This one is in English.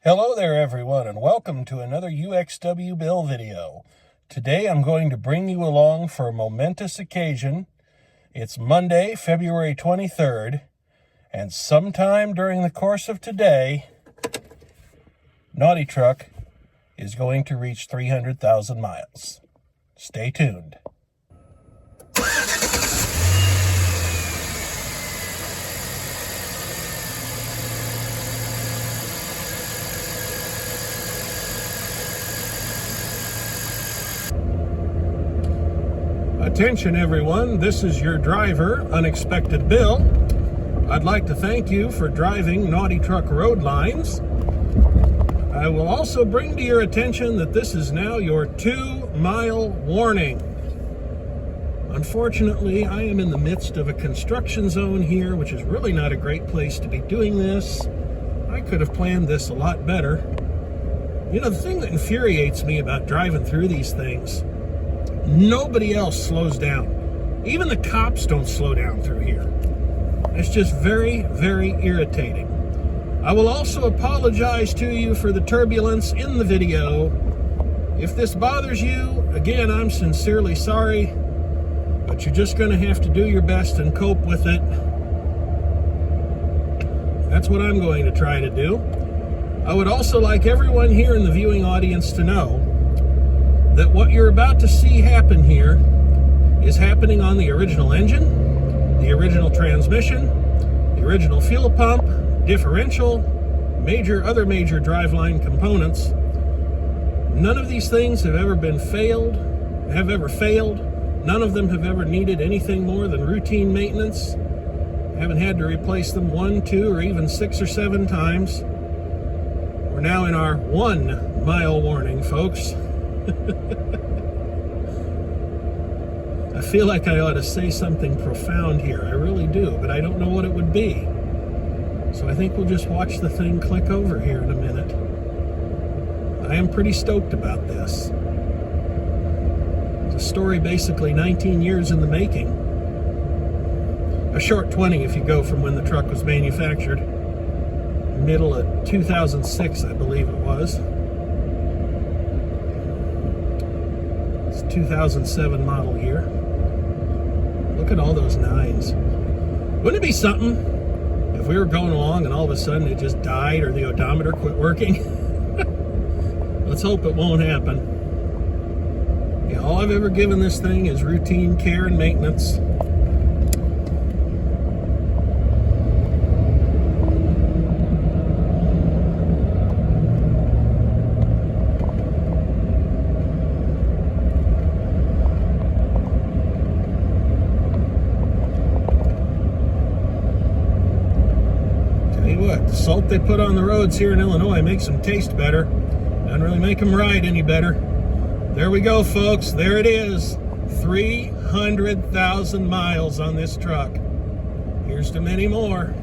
Hello there everyone, and welcome to another UXW Bill video. Today I'm going to bring you along for a momentous occasion. It's Monday, February 23rd, and sometime during the course of today, Naughty Truck is going to reach 300,000 miles. Stay tuned. Attention everyone, this is your driver, Unexpected Bill. I'd like to thank you for driving Naughty Truck road lines. I will also bring to your attention that this is now your 2-mile warning. Unfortunately, I am in the midst of a construction zone here, which is really not a great place to be doing this. I could have planned this a lot better. You know, the thing that infuriates me about driving through these things, nobody else slows down. Even the cops don't slow down through here. It's just very, very irritating. I will also apologize to you for the turbulence in the video. If this bothers you, again, I'm sincerely sorry, but you're just going to have to do your best and cope with it. That's what I'm going to try to do. I would also like everyone here in the viewing audience to know that what you're about to see happen here is happening on the original engine, the original transmission, the original fuel pump, differential, other major driveline components. None of these things have ever failed. None of them have ever needed anything more than routine maintenance. Haven't had to replace them 1, 2, or even 6 or 7 times. We're now in our 1-mile warning, folks. I feel like I ought to say something profound here. I really do, but I don't know what it would be. So I think we'll just watch the thing click over here in a minute. I am pretty stoked about this. It's a story basically 19 years in the making. A short 20 if you go from when the truck was manufactured. Middle of 2006, I believe it was. 2007 model year. Look at all those 9s. Wouldn't it be something if we were going along and all of a sudden it just died or the odometer quit working? Let's hope it won't happen. Yeah, all I've ever given this thing is routine care and maintenance. What, the salt they put on the roads here in Illinois makes them taste better. Doesn't really make them ride any better. There we go, folks. There it is. 300,000 miles on this truck. Here's to many more.